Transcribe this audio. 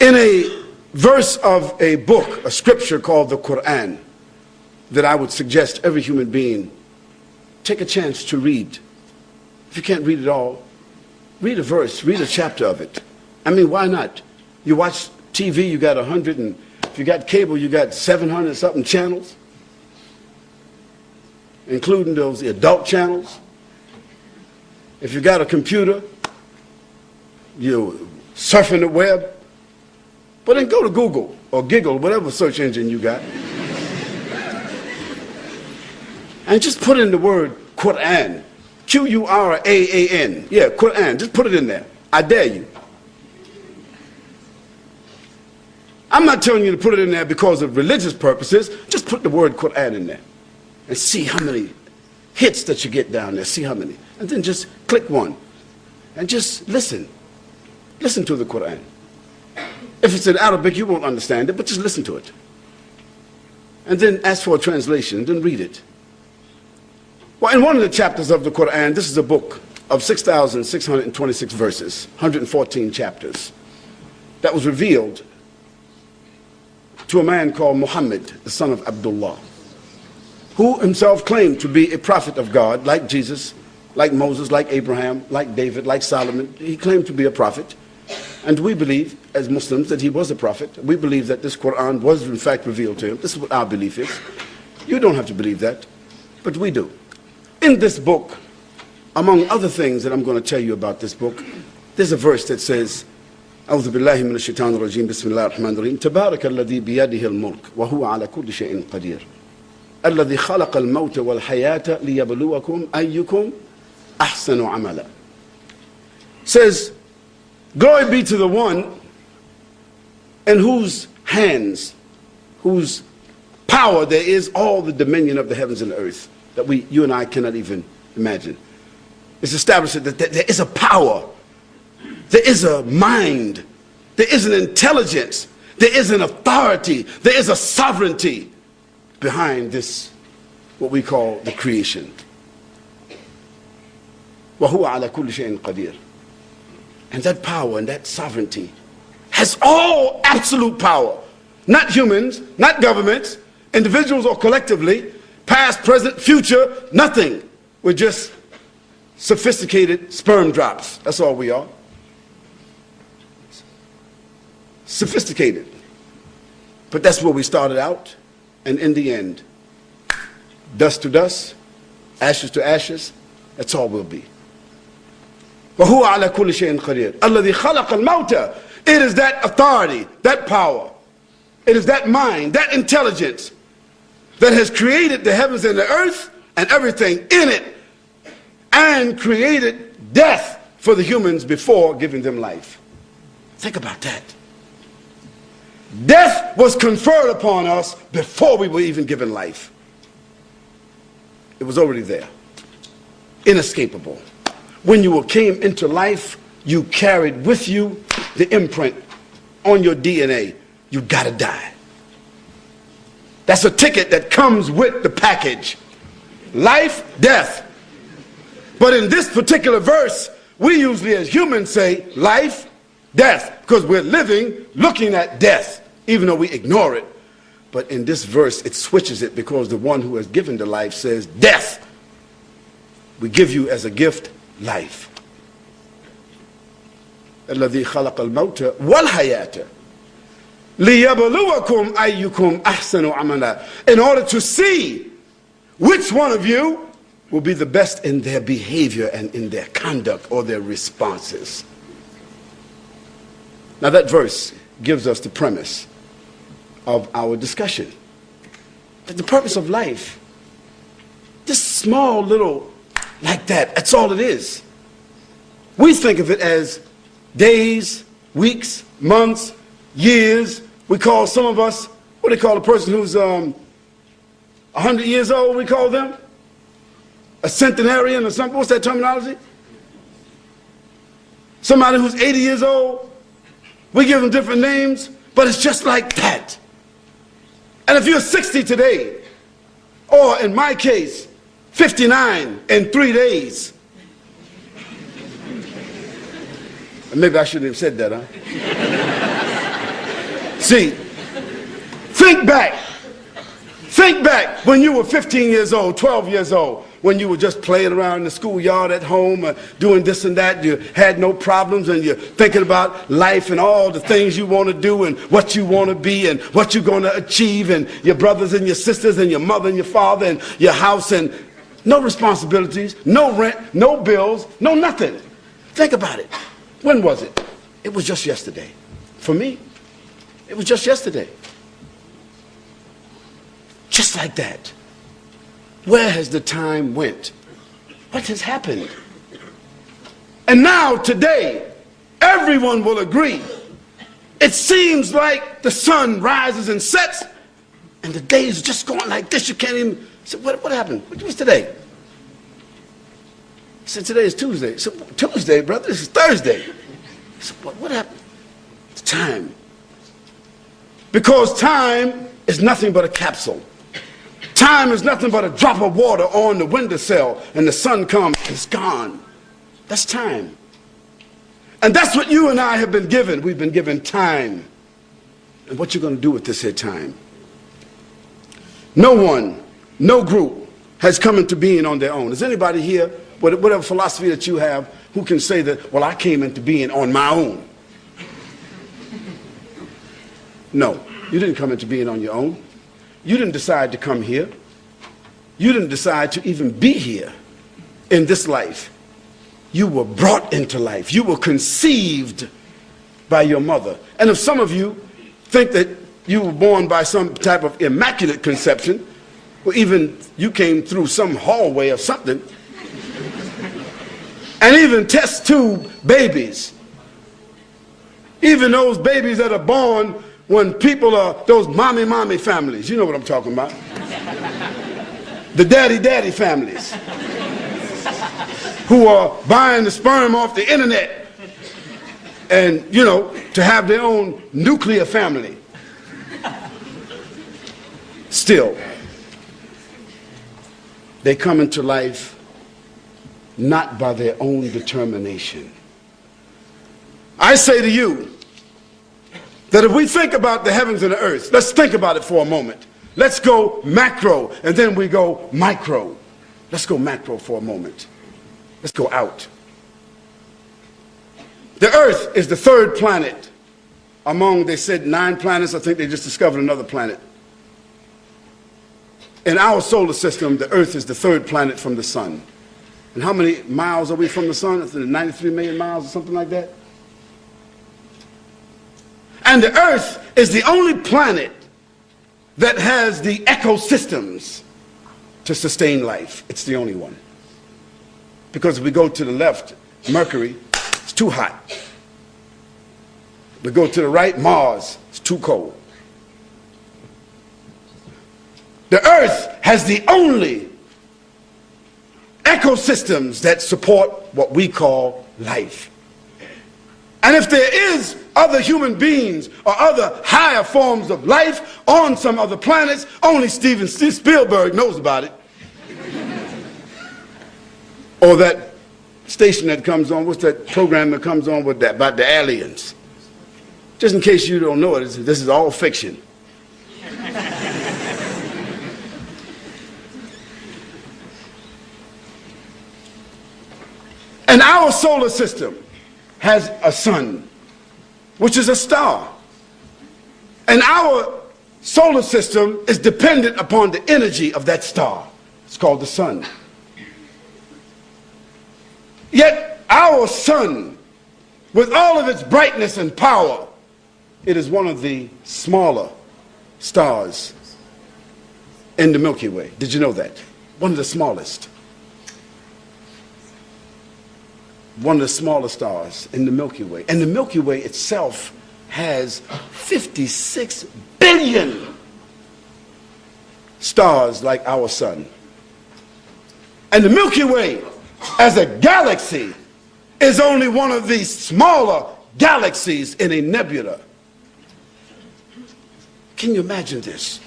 In a verse of a book, a scripture called the Quran, that I would suggest every human being take a chance to read. If you can't read it all, read a verse, read a chapter of it. I mean, why not? You watch TV, you got 100, and if you got cable, you got 700 something channels, including those adult channels. If you got a computer, you're surfing the web. But then go to Google or Giggle, whatever search engine you got, and just put in the word Quran. Quran. Yeah, Quran. Just put it in there. I dare you. I'm not telling you to put it in there because of religious purposes. Just put the word Quran in there and see how many hits that you get down there. See how many. And then just click one and just listen. Listen to the Quran. If it's in Arabic, you won't understand it, but just listen to it. And then ask for a translation, and then read it. Well, in one of the chapters of the Quran, this is a book of 6,626 verses, 114 chapters, that was revealed to a man called Muhammad, the son of Abdullah, who himself claimed to be a prophet of God, like Jesus, like Moses, like Abraham, like David, like Solomon. He claimed to be a prophet. And we believe, as Muslims, that he was a prophet. We believe that this Quran was in fact revealed to him. This is what our belief is. You don't have to believe that, but we do. In this book, among other things that I'm going to tell you about this book, there's a verse that says, أعوذ بالله من الشيطان الرجيم بسم الله الرحمن الرحيم تبارك الذي بيده الملك وهو على كل شيء قدير الذي خلق الموت والحياة ليبلوكم أيكم أحسن عملا. Says, glory be to the one in whose hands, whose power there is all the dominion of the heavens and the earth that you and I cannot even imagine. It's established that there is a power, there is a mind, there is an intelligence, there is an authority, there is a sovereignty behind this, what we call the creation. وَهُوَ عَلَى كُلِّ شَيْءٍ قَدِيرٌ. And that power and that sovereignty has all absolute power. Not humans, not governments, individuals or collectively, past, present, future, nothing. We're just sophisticated sperm drops. That's all we are. Sophisticated. But that's where we started out. And in the end, dust to dust, ashes to ashes, that's all we'll be. وَهُوَ عَلَى كُلِّ شَيْءٍ قَدِيرٌ الَّذِي خَلَقَ الْمَوْتَ. It is that authority, that power, it is that mind, that intelligence that has created the heavens and the earth and everything in it, and created death for the humans before giving them life. Think about that. Death was conferred upon us before we were even given life. It was already there, inescapable. When you came into life, you carried with you the imprint on your DNA. You gotta die. That's a ticket that comes with the package. Life, death. But in this particular verse, we usually as humans say life, death, because we're living looking at death, even though we ignore it. But in this verse, it switches it, because the one who has given the life says, death, we give you as a gift life. الذي خلق الموت والحياة ليبلوكم أيكم أحسن عملا. In order to see which one of you will be the best in their behavior and in their conduct or their responses. Now that verse gives us the premise of our discussion. That the purpose of life, this small little like that, that's all it is. We think of it as days, weeks, months, years. We call some of us, what do they call a person who's 100 years old, we call them? A centenarian or something, what's that terminology? Somebody who's 80 years old, we give them different names, but it's just like that. And if you're 60 today, or in my case, 59 in 3 days. Maybe I shouldn't have said that, huh? See, think back. Think back when you were 15 years old, 12 years old, when you were just playing around in the schoolyard at home, doing this and that. You had no problems, and you're thinking about life and all the things you want to do and what you want to be and what you're going to achieve, and your brothers and your sisters and your mother and your father and your house, and no responsibilities, no rent, no bills, no nothing. Think about it. When was it? It was just yesterday. For me, it was just yesterday. Just like that. Where has the time went? What has happened? And now, today, everyone will agree. It seems like the sun rises and sets, and the day is just going like this. You can't even say, what happened? What's today? I said, today is Tuesday. I said, Tuesday, brother, this is Thursday. I said, what happened? It's time. Because time is nothing but a capsule. Time is nothing but a drop of water on the windowsill, and the sun comes and it's gone. That's time. And that's what you and I have been given. We've been given time. And what you're going to do with this here time? No one, no group has come into being on their own. Is anybody here, whatever philosophy that you have, who can say that, well, I came into being on my own? No, you didn't come into being on your own. You didn't decide to come here. You didn't decide to even be here in this life. You were brought into life. You were conceived by your mother. And if some of you think that you were born by some type of immaculate conception, or even you came through some hallway or something, and even test tube babies, even those babies that are born when people are those mommy families, you know what I'm talking about. The daddy families who are buying the sperm off the internet and, you know, to have their own nuclear family. Still, they come into life not by their own determination. I say to you, that if we think about the heavens and the earth, let's think about it for a moment. Let's go macro, and then we go micro. Let's go macro for a moment. Let's go out. The earth is the third planet among, they said, 9 planets. I think they just discovered another planet. In our solar system, the earth is the third planet from the sun. And how many miles are we from the sun? Is it 93 million miles or something like that? And the earth is the only planet that has the ecosystems to sustain life. It's the only one. Because if we go to the left, Mercury, it's too hot. We go to the right, Mars, it's too cold. The earth has the only ecosystems that support what we call life. And if there is other human beings or other higher forms of life on some other planets, only Steven Spielberg knows about it. Or that station that comes on, what's that program that comes on with that, about the aliens? Just in case you don't know it, this is all fiction. And our solar system has a sun, which is a star. And our solar system is dependent upon the energy of that star. It's called the sun. Yet our sun, with all of its brightness and power, it is one of the smaller stars in the Milky Way. Did you know that? One of the smallest. One of the smaller stars in the Milky Way. And the Milky Way itself has 56 billion stars like our sun. And the Milky Way, as a galaxy, is only one of the smaller galaxies in a nebula. Can you imagine this?